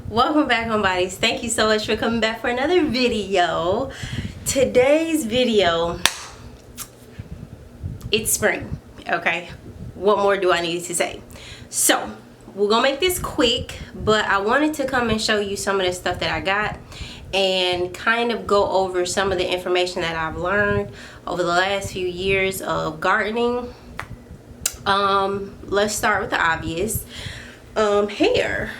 Welcome back, HomeBodies. Thank you so much for coming back for another video. Today's video, it's spring, okay? What more do I need to say? So, we're gonna make this quick, but I wanted to come and show you some of the stuff that I got and kind of go over some of the information that I've learned over the last few years of gardening. Let's start with the obvious. Hair.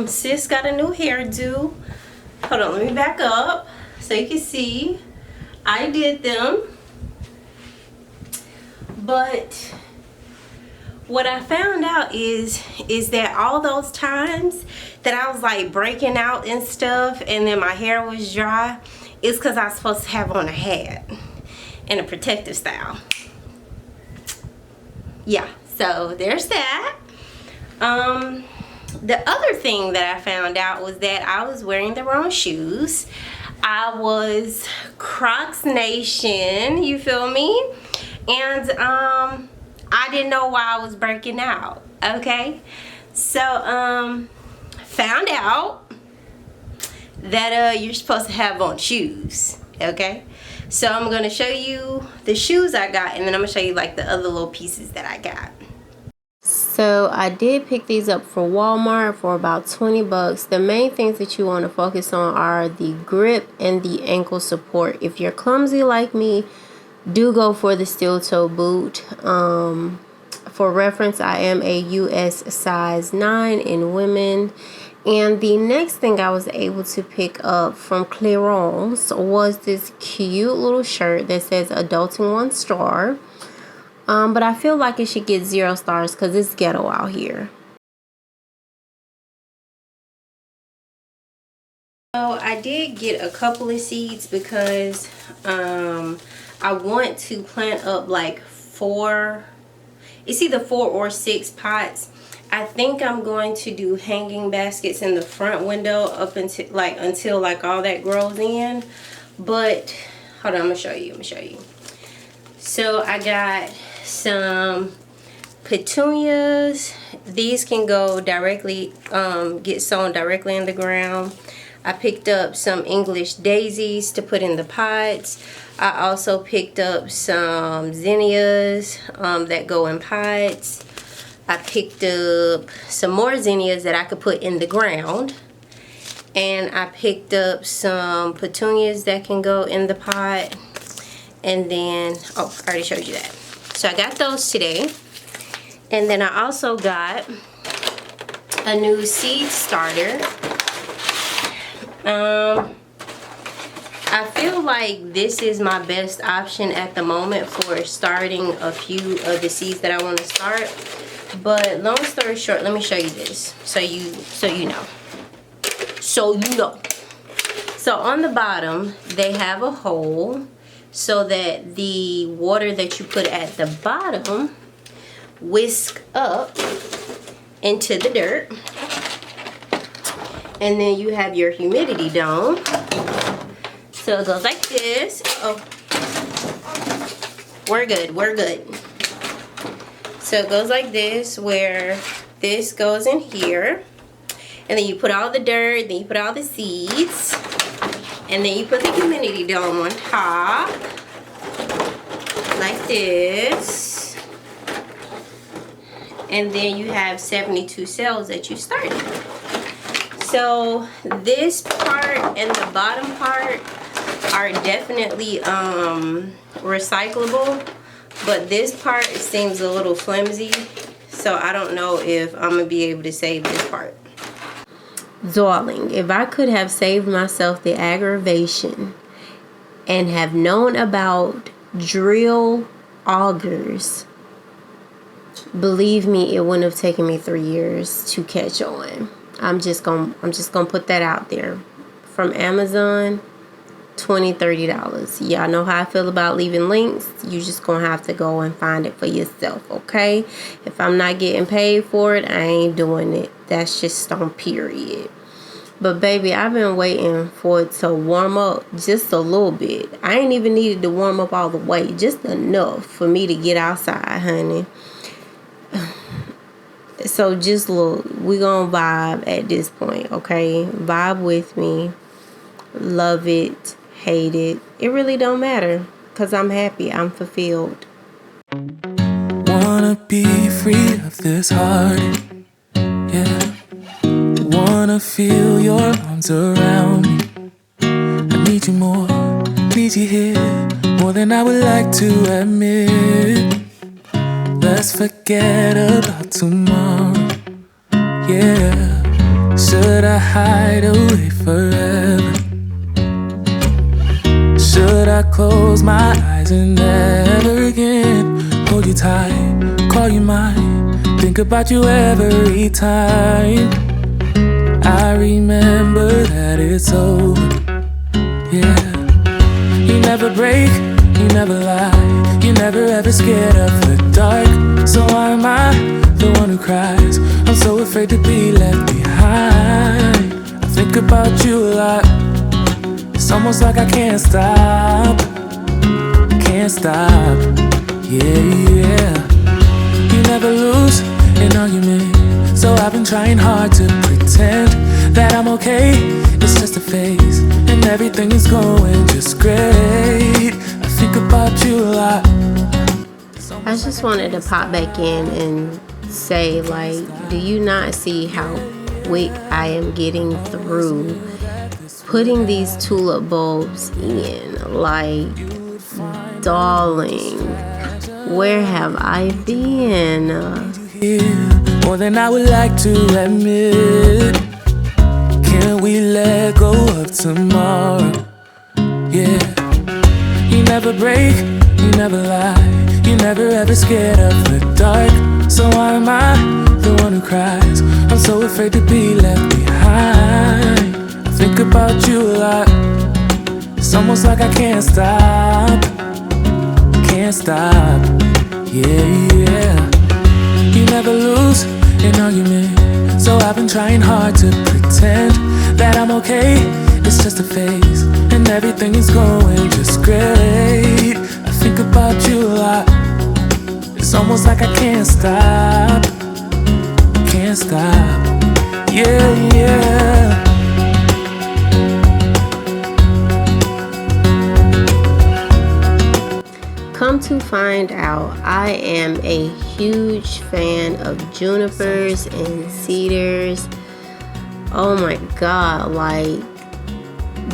Sis got a new hairdo. Hold on, let me back up so you can see. I did them. But what I found out is that all those times that I was like breaking out and stuff and then my hair was dry, it's because I was supposed to have on a hat in a protective style. Yeah, so there's that. The other thing that I found out was that I was wearing the wrong shoes. I was Crocs Nation, you feel me? And I didn't know why I was breaking out, okay? So found out that you're supposed to have on shoes, okay? So I'm gonna show you the shoes I got, and then I'm gonna show you like the other little pieces that I got. So I did pick these up for Walmart for about 20 bucks. The main things that you want to focus on are the grip and the ankle support. If you're clumsy like me, do go for the steel toe boot. For reference, I am a US size 9 in women. And the next thing I was able to pick up from Clearance was this cute little shirt that says adulting 1 star. But I feel like it should get 0 stars because it's ghetto out here. So I did get a couple of seeds because I want to plant up like 4, it's either 4 or 6 pots. I think I'm going to do hanging baskets in the front window up until like all that grows in. But hold on, I'm gonna show you. So I got some petunias. These can go directly, get sown directly in the ground. I picked up some English daisies to put in the pots. I also picked up some zinnias that go in pots. I picked up some more zinnias that I could put in the ground. And I picked up some petunias that can go in the pot. And then, oh, I already showed you that. So I got those today. And then I also got a new seed starter. I feel like this is my best option at the moment for starting a few of the seeds that I want to start. But long story short, let me show you this so you know. So on the bottom, they have a hole so that the water that you put at the bottom whisk up into the dirt. And then you have your humidity dome. So it goes like this. Oh, we're good. So it goes like this, where this goes in here. And then you put all the dirt, then you put all the seeds. And then you put the humidity dome on top, like this. And then you have 72 cells that you started. So this part and the bottom part are definitely recyclable. But this part seems a little flimsy. So I don't know if I'm going to be able to save this part. Darling, if I could have saved myself the aggravation and have known about drill augers, believe me, it wouldn't have taken me 3 years to catch on. I'm just gonna put that out there. From Amazon, $20-$30. Y'all know how I feel about leaving links. You just gonna have to go and find it for yourself, okay? If I'm not getting paid for it, I ain't doing it. That's just on period. But baby, I've been waiting for it to warm up just a little bit. I ain't even needed to warm up all the way, just enough for me to get outside, honey. So just look, we gonna vibe at this point, okay? Vibe with me. Love it, hate it. It really don't matter, because I'm happy, I'm fulfilled. Wanna be free of this heart, yeah. Wanna feel your arms around me. I need you more, need you here, more than I would like to admit. Let's forget about tomorrow, yeah. Should I hide away forever? Should I close my eyes and never again hold you tight, call you mine, think about you every time? I remember that it's over, yeah. You never break, you never lie, you never ever scared of the dark. So why am I the one who cries? I'm so afraid to be left behind. I think about you a lot. It's almost like I can't stop, yeah, yeah. You never lose an argument, so I've been trying hard to pretend that I'm okay. It's just a phase, and everything is going just great. I think about you a lot. I just wanted to pop back in and say, like, do you not see how quick I am getting through putting these tulip bulbs in? Like, darling, where have I been? More than I would like to admit. Can we let go of tomorrow? Yeah. You never break, you never lie, you never ever scared of the dark. So why am I the one who cries? I'm so afraid to be left behind. I think about you a lot. It's almost like I can't stop, yeah, yeah. You never lose an argument, so I've been trying hard to pretend that I'm okay. It's just a phase, and everything is going just great. I think about you a lot. It's almost like I can't stop, yeah, yeah. Come to find out, I am a huge fan of junipers and cedars. Oh my god, like,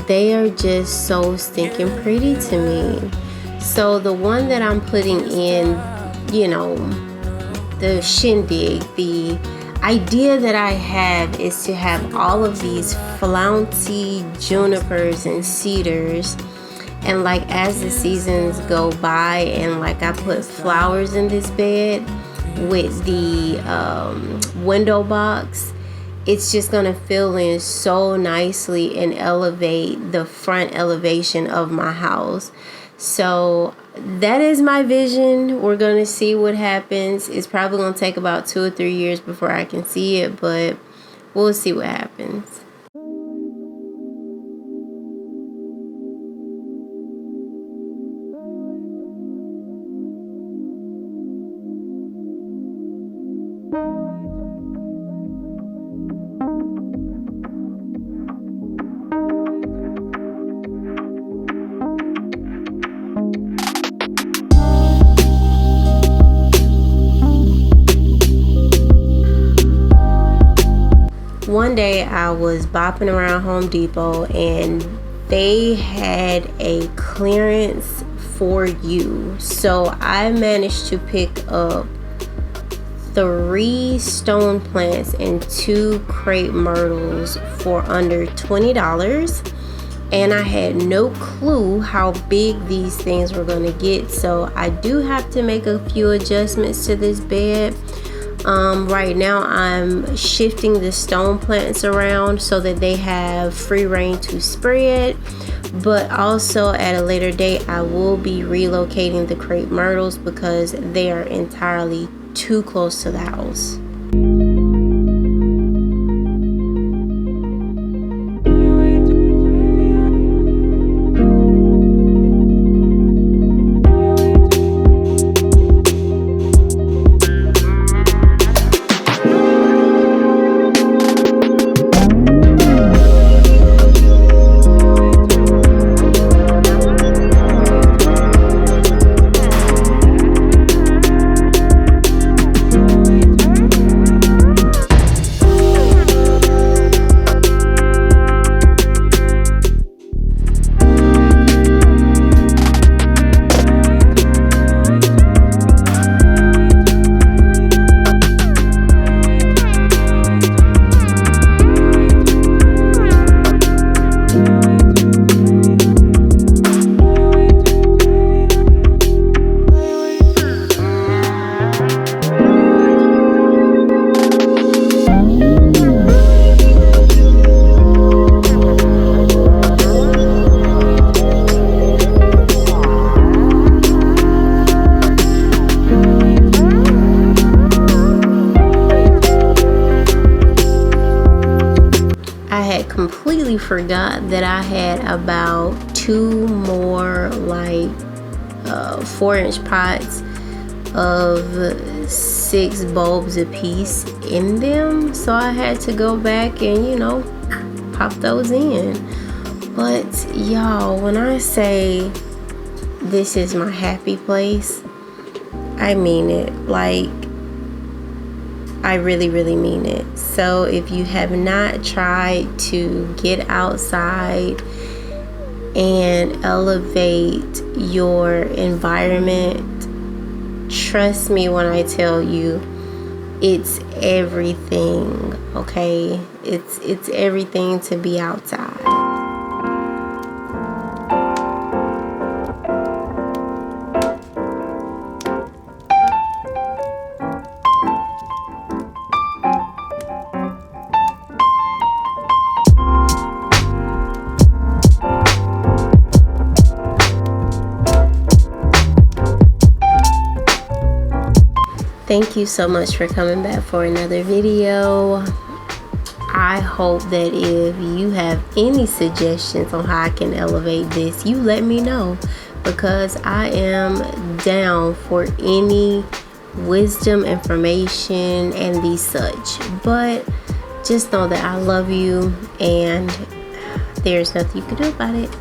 they are just so stinking pretty to me. So the one that I'm putting in, you know, the shindig, the idea that I have is to have all of these flouncy junipers and cedars. And like, as the seasons go by and like I put flowers in this bed with the window box, it's just gonna fill in so nicely and elevate the front elevation of my house. So that is my vision. We're gonna see what happens. It's probably gonna take about 2 or 3 years before I can see it, but we'll see what happens. One day I was bopping around Home Depot and they had a clearance for you. So I managed to pick up 3 stone plants and 2 crepe myrtles for under $20. And I had no clue how big these things were going to get. So I do have to make a few adjustments to this bed. Right now I'm shifting the stone plants around so that they have free reign to spread, but also at a later date I will be relocating the crepe myrtles because they are entirely too close to the house. completely forgot that I had about 2 more like 4-inch pots of 6 bulbs a piece in them, so I had to go back and, you know, pop those in. But y'all, when I say this is my happy place, I mean it. Like, I really, really mean it. So if you have not tried to get outside and elevate your environment, trust me when I tell you, it's everything, okay? It's everything to be outside. Thank you so much for coming back for another video. I hope that if you have any suggestions on how I can elevate this, you let me know, because I am down for any wisdom, information, and the such. But just know that I love you and there's nothing you can do about it.